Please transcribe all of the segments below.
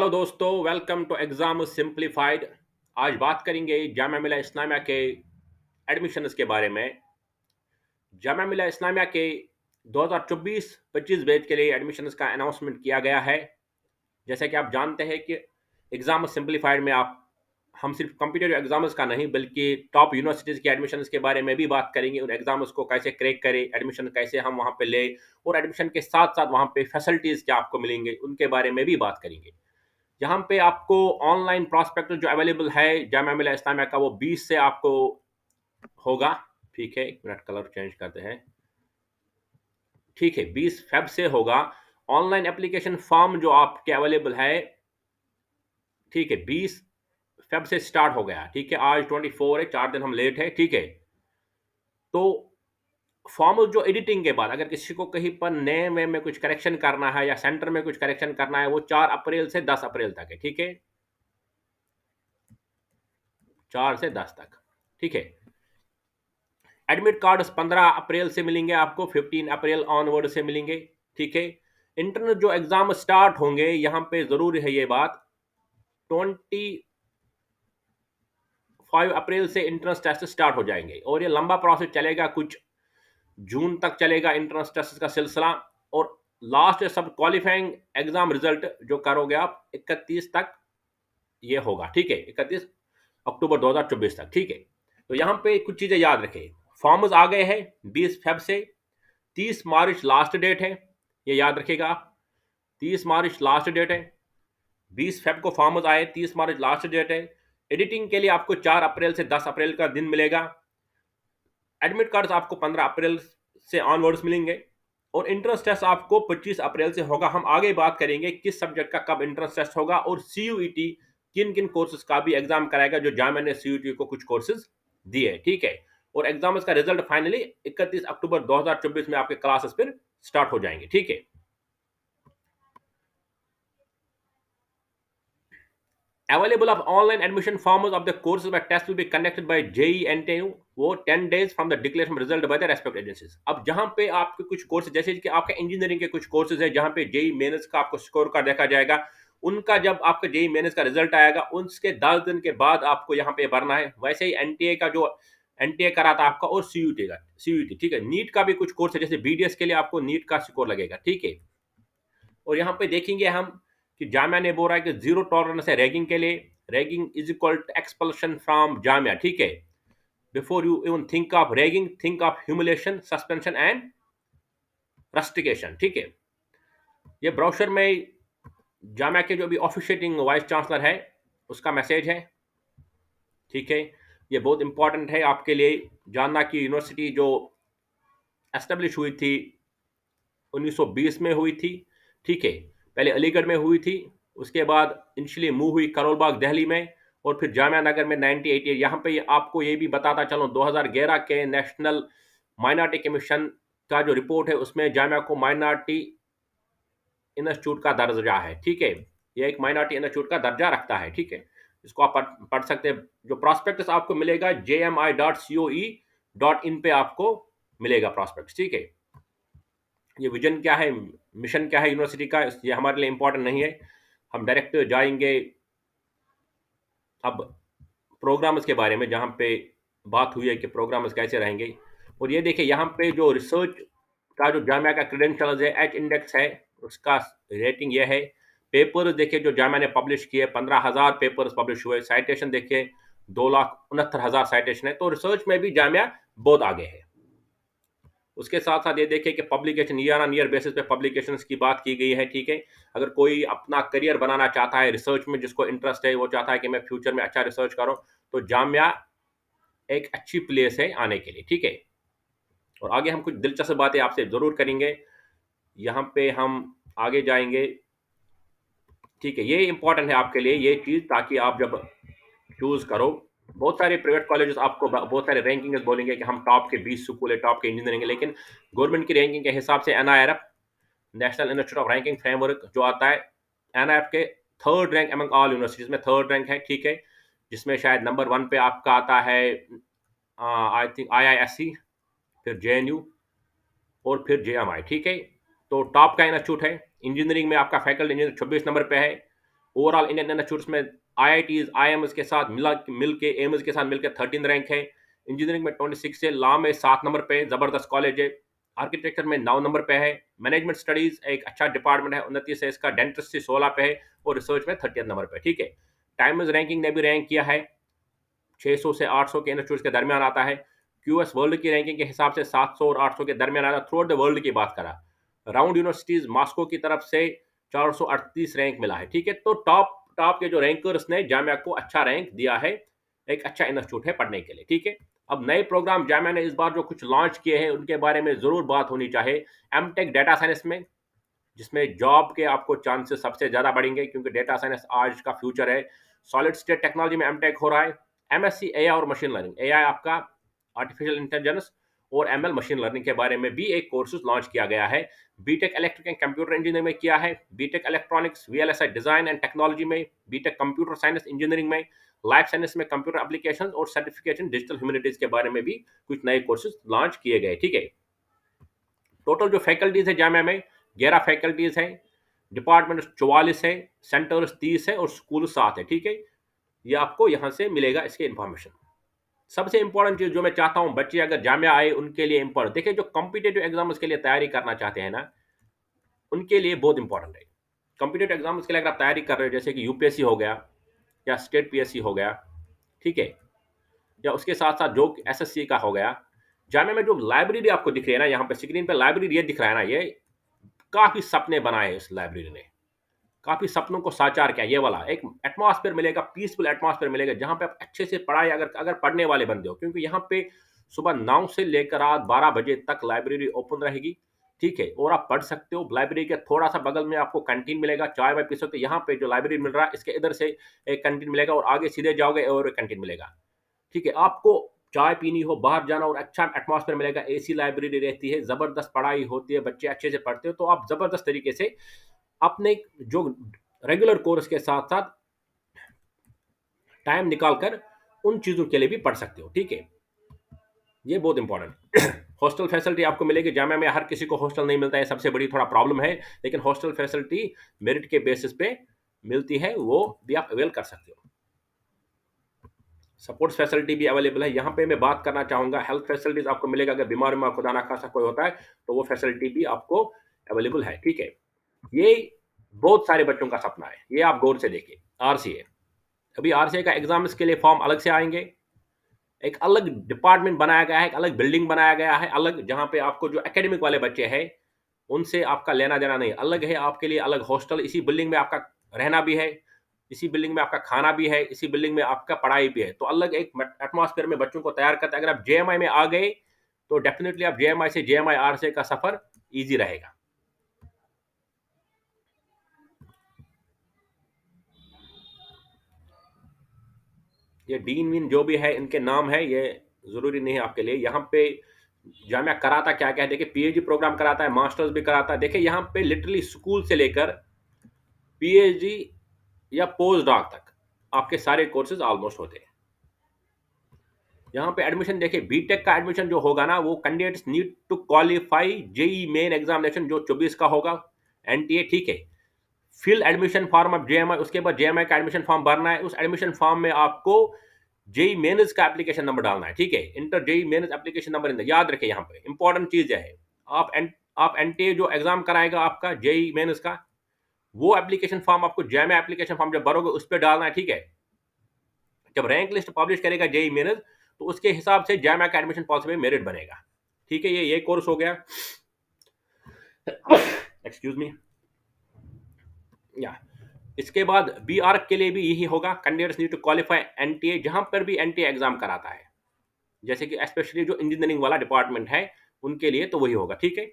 Hello दोस्तों, welcome to exam simplified. आज बात करेंगे जामिया मिलिया इस्लामिया के एडमिशन्स के बारे में। जामिया मिलिया इस्लामिया के 2024-25 बैच के लिए एडमिशन्स का अनाउंसमेंट किया गया है। जैसे कि आप जानते हैं कि एग्जाम सिंप्लीफाइड में आप हम सिर्फ कॉम्पिटिटिव एग्जाम्स का नहीं बल्कि टॉप यूनिवर्सिटीज़ के एडमिशन्स के बारे में भी बात करेंगे। उन एग्जाम्स को कैसे क्रैक करें, एडमिशन कैसे हम वहाँ पे लें और एडमिशन के साथ साथ वहाँ पे फैसिलिटीज़ क्या आपको मिलेंगे उनके बारे में भी बात करेंगे। यहाँ पे आपको ऑनलाइन प्रॉस्पेक्टस जो अवेलेबल है जामिया मिलिया इस्लामिया का, वो 20 से आपको होगा। ठीक है, एक मिनट, कलर चेंज करते हैं। ठीक है, 20 फेब से होगा। ऑनलाइन एप्लीकेशन फॉर्म जो आपके अवेलेबल है, ठीक है, 20 फेब से स्टार्ट हो गया। ठीक है, आज 24 है, 4 दिन हम लेट है। ठीक है, तो फॉर्म जो एडिटिंग के बाद अगर किसी को कहीं पर नेम वेम में कुछ करेक्शन करना है या सेंटर में कुछ करेक्शन करना है, वो 4 अप्रैल से 10 अप्रैल तक है। ठीक है, 4 से 10 तक। ठीक है, एडमिट कार्ड 15 अप्रैल से मिलेंगे आपको, 15 अप्रैल ऑनवर्ड से मिलेंगे। ठीक है, इंटरनल जो एग्जाम स्टार्ट होंगे, यहाँ पे जरूरी है ये बात, 25 अप्रैल से इंट्रेंस टेस्ट स्टार्ट हो जाएंगे और ये लंबा प्रोसेस चलेगा, कुछ जून तक चलेगा इंट्रेंस टेस्ट का सिलसिला। और लास्ट सब क्वालिफाइंग एग्जाम रिजल्ट जो करोगे आप 31 तक ये होगा। ठीक है, 31 अक्टूबर 2024 तक। ठीक है, तो यहाँ पे कुछ चीजें याद रखें। फॉर्म्स आ गए हैं 20 फेब से, 30 मार्च लास्ट डेट है, ये याद रखिएगा आप। 30 मार्च लास्ट डेट है, 20 फेब को फॉर्म्स आए, 30 मार्च लास्ट डेट है। एडिटिंग के लिए आपको 4 अप्रैल से 10 अप्रैल का दिन मिलेगा। एडमिट कार्ड आपको 15 अप्रैल से ऑनवर्ड्स मिलेंगे और इंट्रेंस टेस्ट आपको 25 अप्रैल से होगा। हम आगे बात करेंगे किस सब्जेक्ट का कब इंट्रेंस टेस्ट होगा और सीयूईटी किन किन कोर्सेज का भी एग्जाम कराएगा, जो जामिया ने सीयूईटी को कुछ कोर्सेज दिए। ठीक है, और एग्जाम का रिजल्ट फाइनली 31 अक्टूबर 2024 में आपके क्लासेस फिर स्टार्ट हो जाएंगे। ठीक है, available of online admission forms of the courses by test will be conducted by JEE NTU, वो 10 days from the declaration of result by the respective agencies। अब जहां पे आपके कुछ कोर्स, जैसे कि आपके इंजीनियरिंग के कुछ कोर्सेज है जहां पे जेई मेंस का आपको स्कोर का देखा जाएगा, उनका जब आपका जेई मेंस का रिजल्ट आएगा उसके 10 दिन के बाद आपको यहाँ पे भरना है। वैसे ही एनटीए का जो एनटीए करा था आपका, और सीयूटी का सीयूटी। ठीक है, नीट का भी कुछ कोर्स है, जैसे बीडीएस के लिए आपको नीट का स्कोर लगेगा। ठीक है, और यहाँ पे देखेंगे हम कि जामिया ने बोला है कि जीरो टॉलरेंस है रैगिंग के लिए। Ragging is equal to expulsion from Jamia. ठीक है, before you even think of ragging, think of humiliation, suspension and rustication. ठीक है, ये ब्रोशर में जामिया के जो भी ऑफिशिएटिंग वाइस चांसलर है उसका मैसेज है। ठीक है, ये बहुत इंपॉर्टेंट है आपके लिए जानना कि यूनिवर्सिटी जो एस्टेब्लिश हुई थी 1920 में हुई थी। ठीक है, पहले अलीगढ़ में हुई थी, उसके बाद इनिशियली मूव हुई करोल बाग दिल्ली में, और फिर जामिया नगर में 1988। यहाँ पे आपको ये भी बताता चलो, 2011 के नेशनल माइनॉरिटी कमीशन का जो रिपोर्ट है उसमें जामिया को माइनॉरिटी इंस्टीट्यूट का दर्जा है। ठीक है, ये एक माइनॉरिटी इंस्टीट्यूट का दर्जा रखता है। ठीक है, इसको आप पढ़ सकते हैं। जो प्रॉस्पेक्टस आपको मिलेगा jmi.coe.in पे आपको मिलेगा प्रॉस्पेक्टस। ठीक है, ये विजन क्या है, मिशन क्या है यूनिवर्सिटी का, ये हमारे लिए इंपॉर्टेंट नहीं है। हम डायरेक्ट जाएंगे अब प्रोग्राम्स के बारे में, जहाँ पे बात हुई है कि प्रोग्राम्स कैसे रहेंगे। और ये देखिए, यहाँ पे जो रिसर्च का जो जामिया का क्रेडेंशियल्स है, एच इंडेक्स है, उसका रेटिंग ये है। पेपर देखिए जो जामिया ने पब्लिश किए, 15,000 पेपर्स पब्लिश हुए। साइटेशन देखिए 2,69,000 साइटेशन है, तो रिसर्च में भी जामिया बहुत आगे है। उसके साथ साथ ये देखिए कि publication year on year basis पे पब्लिकेशंस की बात की गई है। ठीक है, अगर कोई अपना करियर बनाना चाहता है रिसर्च में, जिसको इंटरेस्ट है, वो चाहता है कि मैं फ्यूचर में अच्छा रिसर्च करूं, तो जामिया एक अच्छी प्लेस है आने के लिए। ठीक है, और आगे हम कुछ दिलचस्प बातें आपसे ज़रूर करेंगे, यहाँ पे हम आगे जाएंगे। ठीक है, ये इंपॉर्टेंट है आपके लिए ये चीज़, ताकि आप जब चूज़ करो, बहुत सारे प्राइवेट कॉलेजेस आपको बहुत सारे रैंकिंग बोलेंगे कि हम टॉप के 20 स्कूल है, टॉप के इंजीनियरिंग है, लेकिन गवर्नमेंट की रैंकिंग के हिसाब से NIRF, national institute of ranking framework जो आता है, एनआईआरएफ के third rank among all universities में थर्ड रैंक है। ठीक है, जिसमें शायद नंबर 1 पे आपका आता है आई थिंक आईआईएससी, फिर जेएनयू और फिर जेएमआई। ठीक है, तो टॉप का इंस्टीट्यूट है। इंजीनियरिंग में आपका फैकल्टी इंजीनियर 26 नंबर पे है, ओवरऑल इंडियन इंस्टीट्यूट्स में आईआईटीज आईएमएस के साथ मिल के एम्स के साथ मिलकर 13 रैंक है। इंजीनियरिंग में 26 है, लॉ में 7 नंबर पे, जबरदस्त कॉलेज है। आर्किटेक्चर में 9 नंबर पे है। मैनेजमेंट स्टडीज एक अच्छा डिपार्टमेंट है, 29 है इसका। डेंटिस्ट्री 16 पे है और रिसर्च में 30 नंबर पे, ठीक है। टाइम्स रैंकिंग ने भी रैंक किया है, 600 से 800 के इंस्टीट्यूट के दरमियान आता है। क्यूएस वर्ल्ड की रैंकिंग के हिसाब से 700 और 800 के दरमियान आता है। थ्रू आउट द वर्ल्ड की बात करा, राउंड यूनिवर्सिटीज मॉस्को की तरफ से 438 रैंक मिला है, ठीक है। तो टॉप टॉप के जो रैंकर्स ने जामिया को अच्छा रैंक दिया है, एक अच्छा इंस्टीट्यूट है पढ़ने के लिए, ठीक है। अब नए प्रोग्राम जामिया ने इस बार जो कुछ लॉन्च किए हैं उनके बारे में जरूर बात होनी चाहिए। एमटेक डाटा साइंस में, जिसमें जॉब के आपको चांसेस सबसे ज़्यादा बढ़ेंगे क्योंकि डेटा साइंस आज का फ्यूचर है। सॉलिड स्टेट टेक्नोलॉजी में एमटेक हो रहा है। एमएससी एआई और मशीन लर्निंग, एआई आपका आर्टिफिशियल इंटेलिजेंस और एमएल मशीन लर्निंग के बारे में भी एक कोर्सेज लॉन्च किया गया है। B Tech electric and computer engineering में किया है, B Tech electronics VLSI design and technology में, बीटेक कंप्यूटर साइंस इंजीनियरिंग में, लाइफ साइंस में कंप्यूटर एप्लीकेशन और सर्टिफिकेशन डिजिटल ह्यूमैनिटीज के बारे में भी कुछ नए कोर्सेज लॉन्च किए गए, ठीक है। टोटल जो फैकल्टीज है जामिया में 11 फैकल्टीज हैं, डिपार्टमेंट 44 है, सेंटर्स 30 है और स्कूल 7 है, ठीक है। ये आपको यहाँ से मिलेगा इसके इन्फॉर्मेशन। सबसे इंपॉर्टेंट चीज जो मैं चाहता हूँ बच्चे अगर जामिया आए उनके लिए इंपॉर्टेंट, देखिए जो कॉम्पिटेटिव एग्जाम्स के लिए तैयारी करना चाहते हैं ना, उनके लिए बहुत इंपॉर्टेंट है। कॉम्पिटेटिव एग्जाम्स के लिए अगर आप तैयारी कर रहे हो, जैसे कि यूपीएससी हो गया या स्टेट पीएससी हो गया, ठीक है, या उसके साथ साथ जो एसएससी का हो गया, जामिया में जो लाइब्रेरी आपको दिख रही है ना, यहाँ पे स्क्रीन पे लाइब्रेरी ये दिख रहा है ना, ये काफी सपने बनाए इस लाइब्रेरी ने, काफी सपनों को साकार किया। ये वाला एक एटमॉस्फेयर मिलेगा, पीसफुल एटमॉस्फेयर मिलेगा जहां पे आप अच्छे से पढ़ाई अगर अगर पढ़ने वाले बंदे हो, क्योंकि यहाँ पे सुबह 9 से लेकर रात 12 बजे तक लाइब्रेरी ओपन रहेगी, ठीक है। और आप पढ़ सकते हो। लाइब्रेरी के थोड़ा सा बगल में आपको कैंटीन मिलेगा, चाय वाय पी सकते हो। यहाँ पे जो लाइब्रेरी मिल रहा है इसके इधर से एक कैंटीन मिलेगा और आगे सीधे जाओगे और एक कैंटीन मिलेगा, ठीक है। आपको चाय पीनी हो, बाहर जाना और अच्छा एटमॉस्फेयर मिलेगा, एसी लाइब्रेरी रहती है, जबरदस्त पढ़ाई होती है, बच्चे अच्छे से पढ़ते हो, तो आप जबरदस्त तरीके से अपने जो रेगुलर कोर्स के साथ साथ टाइम निकाल कर उन चीजों के लिए भी पढ़ सकते हो, ठीक है। ये बहुत इंपॉर्टेंट। हॉस्टल फैसिलिटी आपको मिलेगी जामिया में, हर किसी को हॉस्टल नहीं मिलता है, सबसे बड़ी थोड़ा प्रॉब्लम है, लेकिन हॉस्टल फैसिलिटी मेरिट के बेसिस पे मिलती है, वो भी आप अवेल कर सकते हो। सपोर्ट फैसिलिटी भी अवेलेबल है। यहाँ पे मैं बात करना चाहूँगा, हेल्थ फैसिलिटीज आपको मिलेगा, अगर बीमार में खुदा ना खासा कोई होता है तो वो फैसिलिटी भी आपको अवेलेबल है, ठीक है। ये बहुत सारे बच्चों का सपना है, ये आप गौर से देखिए। आरसीए, अभी आरसीए का एग्जाम के लिए फॉर्म अलग से आएंगे, एक अलग डिपार्टमेंट बनाया गया है, एक अलग बिल्डिंग बनाया गया है अलग, जहाँ पे आपको जो एकेडमिक वाले बच्चे हैं उनसे आपका लेना देना नहीं, अलग है आपके लिए अलग हॉस्टल, इसी बिल्डिंग में आपका रहना भी है, इसी बिल्डिंग में आपका खाना भी है, इसी बिल्डिंग में आपका पढ़ाई भी है, तो अलग एक एटमॉस्फेयर में बच्चों को तैयार करते हैं। अगर आप जेएमआई में आ गए तो डेफिनेटली आप जेएमआई से जेएमआई आरसीए का सफर ईजी रहेगा। ये डीन वीन जो भी है इनके नाम है, ये जरूरी नहीं है आपके लिए। यहाँ पे जामिया कराता क्या क्या है, देखिए पीएचडी प्रोग्राम कराता है, मास्टर्स भी कराता है। देखिए यहाँ पे लिटरली स्कूल से लेकर पीएचडी या पोस्ट डॉक तक आपके सारे कोर्सेज ऑलमोस्ट होते हैं। यहाँ पे एडमिशन देखिए, बीटेक का एडमिशन जो होगा ना, वो candidates need to qualify JEE main examination जो 24 का होगा, एनटीए, ठीक है। Fill admission form of JMI, उसके बाद जेएमआई का एडमिशन फॉर्म भरना है। उस एडमिशन फॉर्म में आपको जेई मेन्स का एप्लीकेशन नंबर डालना है, ठीक है। Enter JEE mains application number in, याद रखें यहाँ पे इंपॉर्टेंट चीज है। आप एनटीए जो एग्जाम कराएगा आपका जेई मेन्स का, वो एप्लीकेशन फॉर्म आपको जेएमआई एप्लीकेशन फॉर्म जब भरोगे उस पर डालना है, ठीक है। जब रैंक लिस्ट पब्लिश करेगा जेई मेन्स तो उसके हिसाब से जेएमआई का एडमिशन पॉलिसी में मेरिट बनेगा, ठीक है। ये कोर्स हो गया। Excuse me. या इसके बाद बी आर्क के लिए भी यही होगा, candidates need to qualify NTA, जहां पर भी एनटीए एग्जाम कराता है, जैसे कि स्पेशली जो इंजीनियरिंग वाला डिपार्टमेंट है उनके लिए तो वही होगा, ठीक है।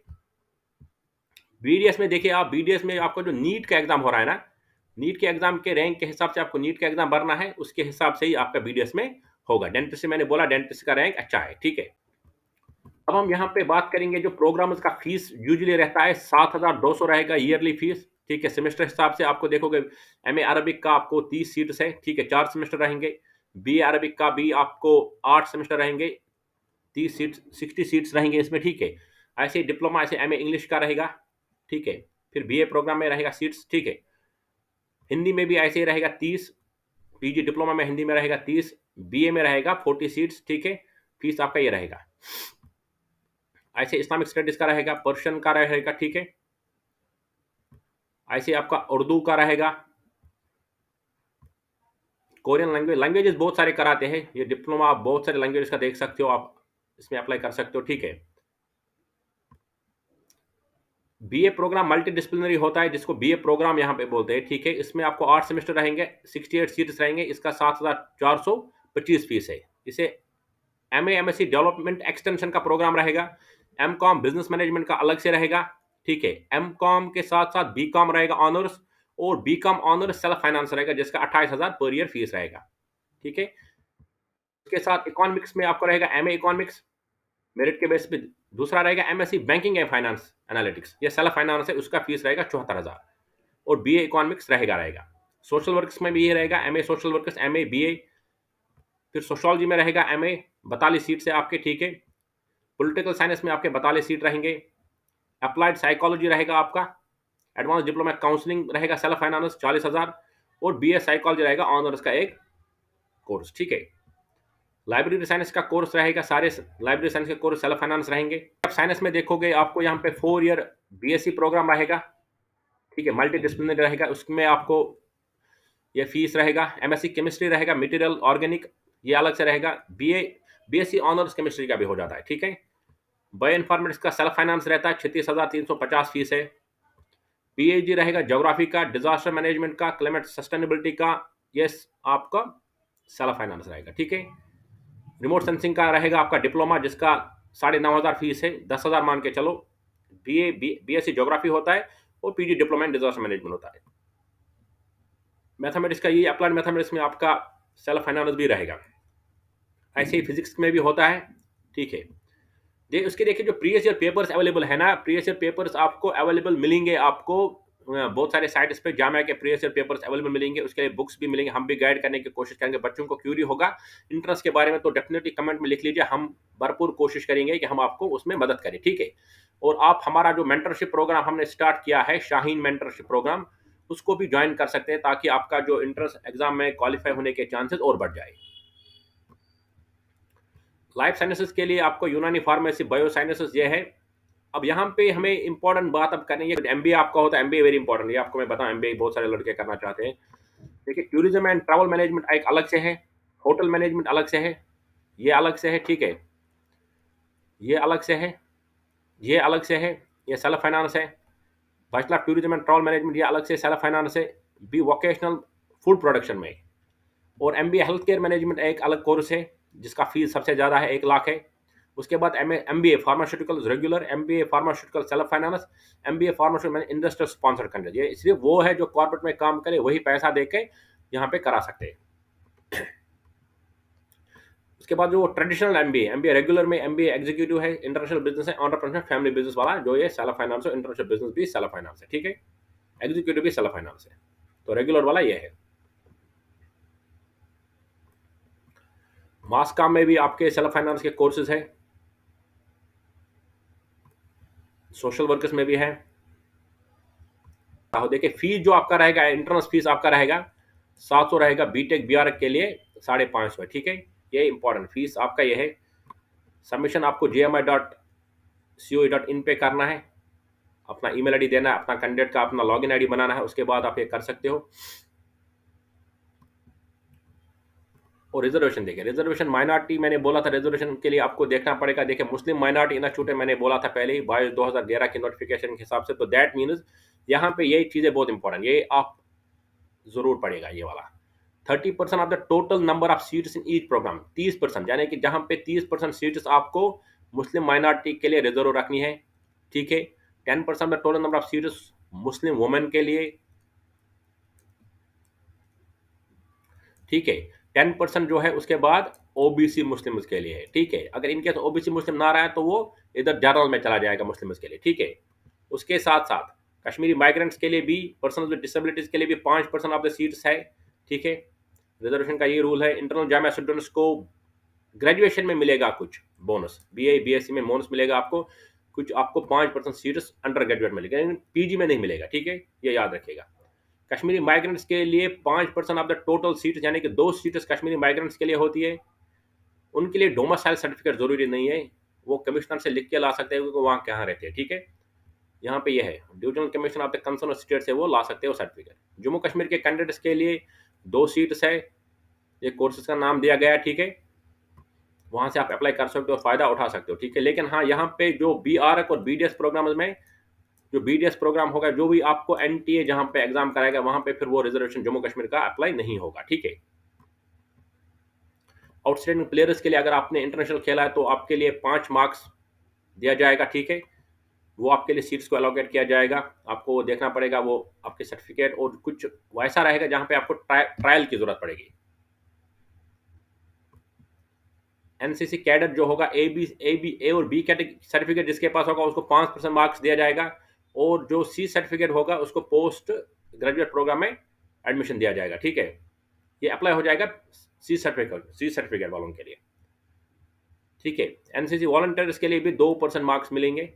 बीडीएस में देखिए आप, बीडीएस में आपको जो नीट का एग्जाम हो रहा है ना, नीट के एग्जाम के रैंक के हिसाब से आपको नीट का एग्जाम भरना है, उसके हिसाब से ही आपका बीडीएस में होगा। डेंटिस्ट से मैंने बोला डेंटिस्ट का रैंक अच्छा है, ठीक है। अब हम यहाँ पे बात करेंगे जो प्रोग्राम का फीस यूजुअली रहता है 7,200 रहेगा ईयरली फीस, ठीक है। सेमेस्टर हिसाब से आपको देखोगे, एमए अरबिक का आपको 30 सीट्स है, ठीक है, 4 सेमेस्टर रहेंगे। बी अरबिक का भी आपको 8 सेमेस्टर रहेंगे, 30 सीट्स, 60 सीट्स रहेंगे इसमें, ठीक है। ऐसे ही डिप्लोमा, ऐसे एमए इंग्लिश का रहेगा, ठीक है। फिर बीए प्रोग्राम में रहेगा सीट्स, ठीक है। हिंदी में भी ऐसे ही रहेगा 30, पीजी डिप्लोमा में हिंदी में रहेगा 30, बीए में रहेगा 40 सीट्स, ठीक है। फीस आपका ये रहेगा। ऐसे इस्लामिक स्टडीज का रहेगा, पर्शियन का रहेगा, ठीक है। ऐसे आपका उर्दू का रहेगा, कोरियन लैंग्वेजेस बहुत सारे कराते हैं ये डिप्लोमा, आप बहुत सारे लैंग्वेज का देख सकते हो, आप इसमें अप्लाई कर सकते हो, ठीक है। बीए प्रोग्राम मल्टी डिसिप्लिनरी होता है, जिसको बीए प्रोग्राम यहाँ पे बोलते हैं, ठीक है। इसमें आपको 8 सेमेस्टर रहेंगे, 68 सीट्स रहेंगे, इसका 7,425 फीस है। इसे एमए एमएससी डेवलपमेंट एक्सटेंशन का प्रोग्राम रहेगा। एम कॉम बिजनेस मैनेजमेंट का अलग से रहेगा, ठीक है। एम कॉम के साथ साथ बी कॉम रहेगा ऑनर्स, और B com honours self finance रहेगा, जिसका 28,000 पर ईयर फीस रहेगा, ठीक है। उसके साथ इकोनॉमिक्स में आपको रहेगा एमए इकोनॉमिक्स, मेरिट के बेस पे। दूसरा रहेगा MSc banking and finance analytics, ये सेल्फ फाइनेंस है, उसका फीस रहेगा 74,000। और बीए इकोनॉमिक्स रहेगा। सोशल वर्क्स में भी ये रहेगा, MA social works, MA BA. फिर सोशोलॉजी में रहेगा एमए, 42 सीट से आपके, ठीक है। पॉलिटिकल साइंस में आपके 42 सीट रहेंगे। अप्लाइड साइकोलॉजी रहेगा आपका, एडवांस डिप्लोमा काउंसलिंग रहेगा सेल्फ फाइनेंस 40,000। और बीए साइकोलॉजी रहेगा ऑनर्स का एक कोर्स, ठीक है। लाइब्रेरी साइंस का कोर्स रहेगा, सारे लाइब्रेरी साइंस के कोर्स सेल्फ फाइनेंस रहेंगे। आप साइंस में देखोगे आपको यहाँ पे 4 ईयर बीएससी प्रोग्राम रहेगा, ठीक है, मल्टी डिसिप्लिनरी रहेगा। उसमें आपको ये फीस रहेगा। एमएससी केमिस्ट्री रहेगा, मटेरियल ऑर्गेनिक, ये अलग से रहेगा। बीएससी ऑनर्स केमिस्ट्री का भी हो जाता है, ठीक है। बायो इन्फॉर्मेटिक्स का सेल्फ फाइनेंस रहता है, 36,350 फीस है। पीएचडी रहेगा ज्योग्राफी का, डिजास्टर मैनेजमेंट का, क्लाइमेट सस्टेनेबिलिटी का, ये आपका सेल्फ फाइनेंस रहेगा, ठीक है। रिमोट सेंसिंग का रहेगा आपका डिप्लोमा, जिसका 9,500 फीस है, 10,000 मान के चलो। बीएससी ज्योग्राफी होता है, और PG diploma in disaster management होता है। मैथमेटिक्स का ये अप्लाइड मैथमेटिक्स में आपका सेल्फ फाइनेंस भी रहेगा। ऐसे ही फिजिक्स में भी होता है, ठीक है। उसके देखिए जो प्रीवियस ईयर पेपर्स अवेलेबल है ना, प्रीवियस ईयर पेपर्स आपको अवेलेबल मिलेंगे, आपको बहुत सारे साइट्स पे जामिया के प्रीवियस ईयर पेपर्स अवेलेबल मिलेंगे। उसके लिए बुक्स भी मिलेंगे, हम भी गाइड करने की कोशिश करेंगे। बच्चों को क्यूरी होगा इंटरेस्ट के बारे में तो डेफिनेटली कमेंट में लिख लीजिए, हम भरपूर कोशिश करेंगे कि हम आपको उसमें मदद करें, ठीक है। और आप हमारा जो मेंटरशिप प्रोग्राम हमने स्टार्ट किया है, शाहीन मेंटरशिप प्रोग्राम, उसको भी ज्वाइन कर सकते हैं, ताकि आपका जो इंट्रेंस एग्जाम में क्वालिफाई होने के चांसेस और बढ़ जाए। लाइफ साइंसेस के लिए आपको यूनानी फार्मेसी, बायो साइंसेस ये है। अब यहाँ पे हमें इंपॉर्टेंट बात अब करनी है, एमबीए आपका होता है, एमबीए वेरी इंपॉर्टेंट, ये आपको मैं बताऊं, एमबीए बहुत सारे लड़के करना चाहते हैं। देखिए टूरिज्म एंड ट्रैवल मैनेजमेंट एक अलग से है, होटल मैनेजमेंट अलग से है, ये अलग से है, ठीक है। ये अलग से है, ये अलग से है, ये सेल्फ फाइनेंस है। Bachelor tourism and travel management ये अलग से सेल्फ फाइनेंस है, बी वोकेशनल फूड प्रोडक्शन में। और एमबीए हेल्थ केयर मैनेजमेंट एक अलग कोर्स है, जिसका फीस सबसे ज़्यादा है, 1 लाख है। उसके बाद MBA pharmaceutical regular, MBA pharmaceutical self finance, MBA pharmaceutical industrial sponsored content. ये सिर्फ वो है जो कॉर्पोरेट में काम करे, वही पैसा दे के यहाँ पे करा सकते हैं। उसके बाद जो ट्रेडिशनल एमबीए, एमबीए रेगुलर में एमबीए एग्जीक्यूटिव है, इंटरनेशनल बिजनेस है, एंटरप्रेन्योर फैमिली बिजनेस वाला, जो ये सेल्फ फाइनेंस है, इंटरनेशनल बिजनेस भी सेल्फ फाइनेंस है, ठीक है। एग्जीक्यूटिव भी सेल्फ फाइनेंस है, तो रेगुलर वाला ये है। मास काम में भी आपके सेल्फ फाइनेंस के कोर्सेज है, सोशल वर्कर्स में भी है। देखिए फीस जो आपका रहेगा, एंट्रेंस फीस आपका रहेगा 700 रहेगा, बीटेक बीआर के लिए 550 है, ठीक है। ये इंपॉर्टेंट फीस आपका ये है। सबमिशन आपको gmi.co.in पे करना है, अपना ईमेल आईडी देना है, अपना कैंडिडेट का अपना लॉगिन आईडी बनाना है, उसके बाद आप ये कर सकते हो। और रिजर्वेशन देखिए, रिजर्वेशन माइनॉरिटी मैंने बोला था, रिजर्वेशन के लिए आपको देखना पड़ेगा। देखिए मुस्लिम माइनॉरिटी इंस्टीट्यूट है, मैंने बोला था पहले ही 22/2011 की नोटिफिकेशन के हिसाब से, तो दैट मीन्स यहाँ पे यही चीज़ें बहुत इंपॉर्टेंट, ये आप जरूर पड़ेगा ये वाला। 30% of the total number of seats in each programme, 30%, यानी कि जहाँ पे 30% सीट्स आपको मुस्लिम माइनॉरिटी के लिए रिजर्व रखनी है, ठीक है। 10% of the total number of seats Muslim women के लिए, ठीक है। 10% जो है उसके बाद ओबीसी मुस्लिम के लिए है, ठीक है। अगर इनकेस ओबीसी मुस्लिम ना रहा है तो वो इधर जनरल में चला जाएगा मुस्लिम के लिए, ठीक है। उसके साथ साथ कश्मीरी माइग्रेंट्स के लिए भी, पर्सन विद डिसेबिलिटीज के लिए भी 5% ऑफ द सीट्स है, ठीक है। रिजर्वेशन का ये रूल है। इंटरनल जामिया स्टूडेंट्स को ग्रेजुएशन में मिलेगा कुछ बोनस, बीए बीएससी में बोनस मिलेगा आपको कुछ, आपको 5% सीट्स अंडर ग्रेजुएट मिलेगा, पीजी में नहीं मिलेगा, ठीक है, ये याद रखिएगा। कश्मीरी माइग्रेंट्स के लिए 5% ऑफ द टोटल सीट्स, यानी कि 2 सीट्स कश्मीरी माइग्रेंट्स के लिए होती है। उनके लिए डोमिसाइल सर्टिफिकेट ज़रूरी नहीं है, वो कमिश्नर से लिख के ला सकते हैं कि वो वहाँ कहाँ रहते हैं, ठीक है? यहाँ पे ये है, divisional commissioner of the concern state से वो ला सकते हो सर्टिफिकेट। जम्मू कश्मीर के कैंडिडेट्स के लिए 2 सीट्स है, ये कोर्सेज़ का नाम दिया गया है, ठीक है? वहाँ से आप अप्लाई कर सकते हो, फ़ायदा उठा सकते हो, ठीक है? लेकिन हाँ, यहाँ पे जो बीआरएक और बीडीएस प्रोग्राम्स में, जो बीडीएस प्रोग्राम होगा, जो भी आपको एनटीए जहाँ पे एग्ज़ाम कराएगा, वहाँ पे फिर वो रिज़र्वेशन जम्मू कश्मीर का अप्लाई नहीं होगा, ठीक है? आउटस्टैंडिंग प्लेयर्स के लिए अगर आपने इंटरनेशनल खेला है, तो आपके लिए 5 मार्क्स दिया जाएगा, ठीक है? वो आपके लिए सीट्स को एलोकेट किया जाएगा। आपको देखना पड़ेगा वो आपके सर्टिफ़िकेट, और कुछ वैसा रहेगा जहाँ पे आपको ट्रायल की ज़रूरत पड़ेगी। एनसीसी कैडेट जो होगा, ए और बी कैटेगरी सर्टिफिकेट जिसके पास होगा उसको 5% मार्क्स दिया जाएगा, और जो सी सर्टिफिकेट होगा उसको पोस्ट ग्रेजुएट प्रोग्राम में एडमिशन दिया जाएगा, ठीक है? ये अप्लाई हो जाएगा सी सर्टिफिकेट वालों के लिए, ठीक है? एनसीसी वॉलंटियर्स के लिए भी 2% मार्क्स मिलेंगे।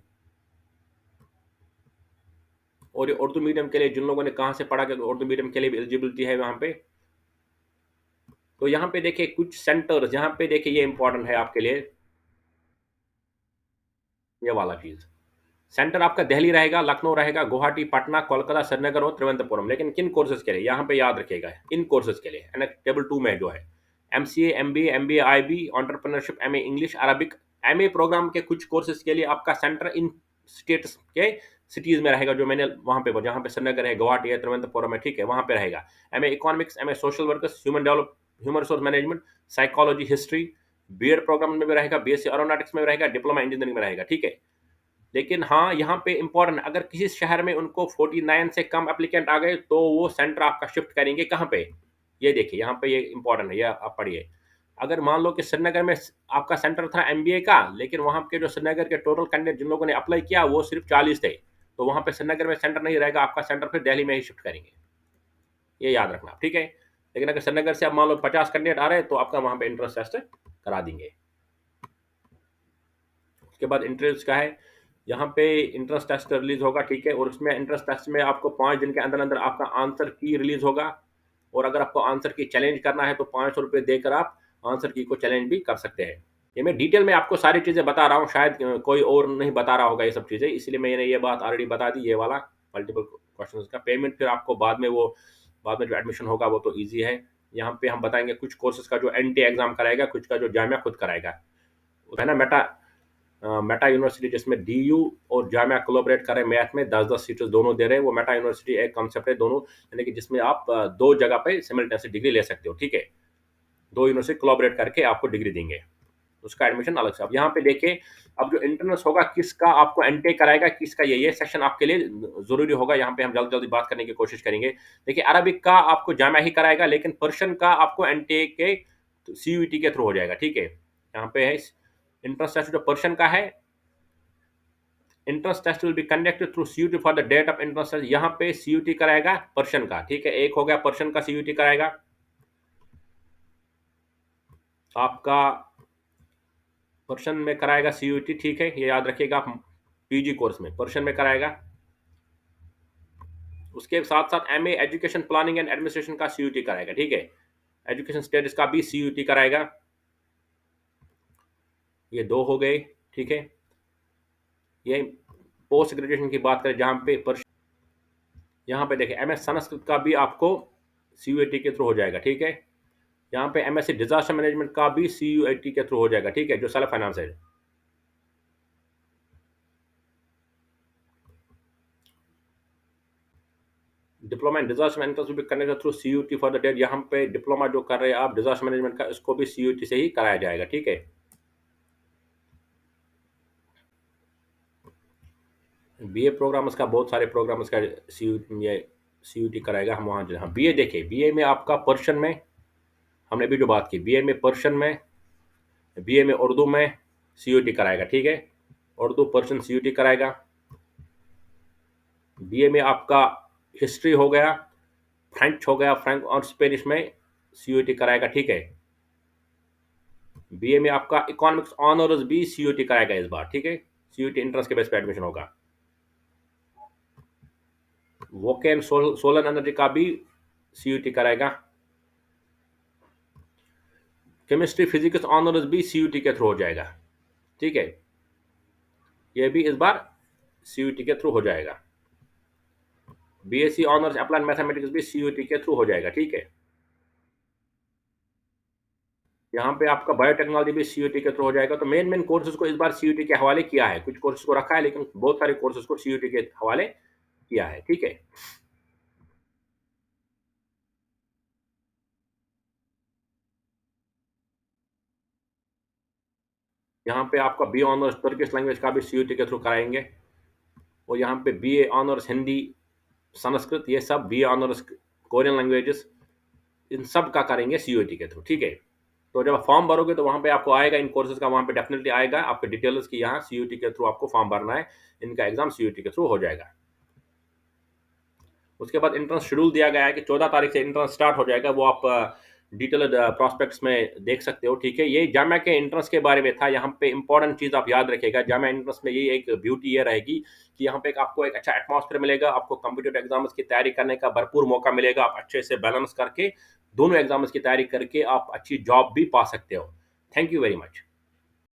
और ये उर्दू मीडियम के लिए जिन लोगों ने कहाँ से पढ़ा, कि उर्दू मीडियम के लिए भी एलिजिबिलिटी है वहाँ पे। तो यहाँ पे देखिए कुछ सेंटर्स, यहाँ पे देखिए ये इंपॉर्टेंट है आपके लिए, ये वाला चीज़। सेंटर आपका दिल्ली रहेगा, लखनऊ रहेगा, गुवाहाटी, पटना, कोलकाता, श्रीनगर और त्रिवेंद्रपुरम। लेकिन किन कोर्सेज के लिए, यहाँ पे याद रखिएगा, इन कोर्सेज के लिए टेबल 2 में जो है MCA, MBA, MBA IB, entrepreneurship, MA English, Arabic, MA programme के कुछ कोर्सेज के लिए आपका सेंटर इन स्टेट्स के सिटीज़ में रहेगा, जो मैंने वहाँ पे, जहाँ पे श्रीनगर है, गुवाहाटी है, त्रिवेंद्रपुरम है, ठीक है? वहाँ पे रहेगा। MA economics, MA social workers, human resource management, psychology, history, B Ed programme में भी रहेगा, बीएससी एरोनॉटिक्स में भी रहेगा, डिप्लोमा इंजीनियरिंग में रहेगा, ठीक है? लेकिन हाँ, यहाँ पे इम्पोर्टेंट, अगर किसी शहर में उनको 49 से कम एप्लीकेंट आ गए, तो वो सेंटर आपका शिफ्ट करेंगे कहाँ पे? ये देखिए, यहाँ पे ये इम्पोर्टेंट है, ये आप पढ़िए। अगर मान लो कि श्रीनगर में आपका सेंटर था एमबीए का, लेकिन वहाँ के जो श्रीनगर के टोटल कैंडिडेट जिन लोगों ने अप्लाई किया वो सिर्फ 40 थे, तो वहाँ पे श्रीनगर में सेंटर नहीं रहेगा, आपका सेंटर फिर दिल्ली में ही शिफ्ट करेंगे। ये याद रखना आप, ठीक है? लेकिन अगर श्रीनगर से आप मान लो 50 कैंडिडेट आ रहे हैं, तो आपका वहाँ पे एंट्रेंस टेस्ट करा देंगे। उसके बाद इंटरेंस का है, यहाँ पे इंट्रेंस टेस्ट रिलीज होगा, ठीक है? और उसमें इंट्रेंस टेस्ट में आपको 5 दिन के अंदर अंदर आपका आंसर की रिलीज होगा, और अगर आपको आंसर की चैलेंज करना है तो 500 रुपये देकर आप आंसर की को चैलेंज भी कर सकते हैं। ये मैं डिटेल में आपको सारी चीज़ें बता रहा हूँ, शायद कोई और नहीं बता रहा होगा ये सब चीज़ें, इसलिए मैंने ये बात ऑलरेडी बता दी, ये वाला मल्टीपल क्वेश्चन का पेमेंट फिर आपको बाद में, वो बाद में जो एडमिशन होगा वो तो ईजी है। यहाँ पे हम बताएंगे कुछ कोर्सेज का जो एनटी एग्जाम कराएगा, कुछ का जो जामिया खुद कराएगा, है ना? मेटा यूनिवर्सिटी जिसमें डीयू और जामिया कोलैबोरेट कर रहे हैं, मैथ में 10-10 सीटें दोनों दे रहे हैं, वो मेटा यूनिवर्सिटी एक कॉन्सेप्ट है दोनों, यानी कि जिसमें आप 2 जगह पे सिमल्टेनियसली डिग्री ले सकते हो, ठीक है? 2 यूनिवर्सिटी कोलैबोरेट करके आपको डिग्री देंगे, उसका एडमिशन अलग से। अब यहाँ पे देखिए, अब जो इंटरनेट होगा, किसका आपको एनटेक कराएगा, किसका, ये सेक्शन आपके लिए ज़रूरी होगा, यहाँ पे हम जल्दी-जल्दी बात करने की कोशिश करेंगे। देखिए, अरबिक का आपको जामिया ही कराएगा, लेकिन पर्शियन का आपको एनटेक के सीयूईटी के थ्रू हो जाएगा, ठीक है? यहाँ पे है इंट्रेंस टेस्ट जो पर्शियन का है, entrance test will be conducted through CUET for the date of entrance test. यहाँ पे सीयूटी कराएगा पर्शियन का, ठीक है? एक हो गया पर्शियन का सीयूटी कराएगा आपका, पर्शियन में कराएगा सीयूटी, ठीक है? ये याद रखिएगा आप, पीजी कोर्स में पर्शियन में कराएगा। उसके साथ साथ MA education planning and administration का सीयूटी कराएगा, ठीक है? एजुकेशन स्टेटस का भी सीयूटी कराएगा। ये 2 हो गए, ठीक है? ये पोस्ट ग्रेजुएशन की बात करें, जहाँ पे यहाँ पे देखिए एमएस संस्कृत का भी आपको सीयूईटी के थ्रू हो जाएगा, ठीक है? यहाँ पे एमएससी डिजास्टर मैनेजमेंट का भी सीयूईटी के थ्रू हो जाएगा, ठीक है? जो सेल्फ फाइनेंस है। डिप्लोमा इन डिजास्टर मैनेजमेंट भी करने का through CUET for the date, यहाँ पे डिप्लोमा जो कर रहे हैं आप डिजास्टर मैनेजमेंट का, इसको भी सीयूटी से ही कराया जाएगा, ठीक है? बीए प्रोग्राम का, बहुत सारे प्रोग्राम का सीयूटी कराएगा, हम वहाँ हाँ, बीए देखिए, बीए में आपका पर्शियन में, हमने भी जो बात की, बीए में पर्शियन में, बीए में उर्दू में सीयूटी कराएगा, ठीक है? उर्दू पर्शियन सीयूटी कराएगा। बीए में आपका हिस्ट्री हो गया, फ्रेंच हो गया, फ्रेंच और स्पेनिश में सीयूटी कराएगा, ठीक है? बीए में आपका इकोनॉमिक्स ऑनर्स भी सीयूटी कराएगा इस बार, ठीक है? सीयूटी इंट्रेंस के बेस पे एडमिशन होगा। वोकेन सोलर एनर्जी का भी सीयूटी कराएगा। केमिस्ट्री फिजिक्स ऑनर्स भी सीयूटी के थ्रू हो जाएगा। ठीक है, ये भी इस बार सीयूटी के थ्रू हो जाएगा। बीएससी ऑनर्स अप्लाइड मैथमेटिक्स भी सीयूटी के थ्रू हो जाएगा। ठीक है, यहाँ पे आपका बायोटेक्नोलॉजी भी सीयूटी के थ्रू हो जाएगा। तो मेन मेन कोर्सेज को इस बार सीयूटी के हवाले किया है, कुछ कोर्सेज को रखा है लेकिन बहुत सारे कोर्सेज को सीयूटी के हवाले किया है। ठीक है, यहाँ पे आपका बी ऑनर्स तुर्किश लैंग्वेज का भी सीयूटी के थ्रू कराएंगे, और यहाँ पे B A honours Hindi Sanskrit ये सब, बी ऑनर्स कोरियन लैंग्वेजेस, इन सब का करेंगे सीयूटी के थ्रू। ठीक है, तो जब आप फॉर्म भरोगे तो वहाँ पे आपको आएगा इन कोर्सेज का, वहाँ पे डेफिनेटली आएगा आपके डिटेल्स की, यहाँ सीयूटी के थ्रू आपको फॉर्म भरना है, इनका एग्जाम सीयूटी के थ्रू हो जाएगा। उसके बाद एंट्रेंस शेड्यूल दिया गया है कि 14 तारीख से एंट्रेंस स्टार्ट हो जाएगा, वो आप डिटेल प्रॉस्पेक्ट्स में देख सकते हो। ठीक है, ये जामिया के एंट्रेंस के बारे में था। यहाँ पे इंपॉर्टेंट चीज़ आप याद रखिएगा, जामिया एंट्रेंस में ये एक ब्यूटी ये रहेगी कि यहाँ पे आपको एक अच्छा एटमॉस्फेयर मिलेगा, आपको कंप्यूटर एग्जाम्स की तैयारी करने का भरपूर मौका मिलेगा, आप अच्छे से बैलेंस करके दोनों एग्जाम्स की तैयारी करके आप अच्छी जॉब भी पा सकते हो। Thank you very much.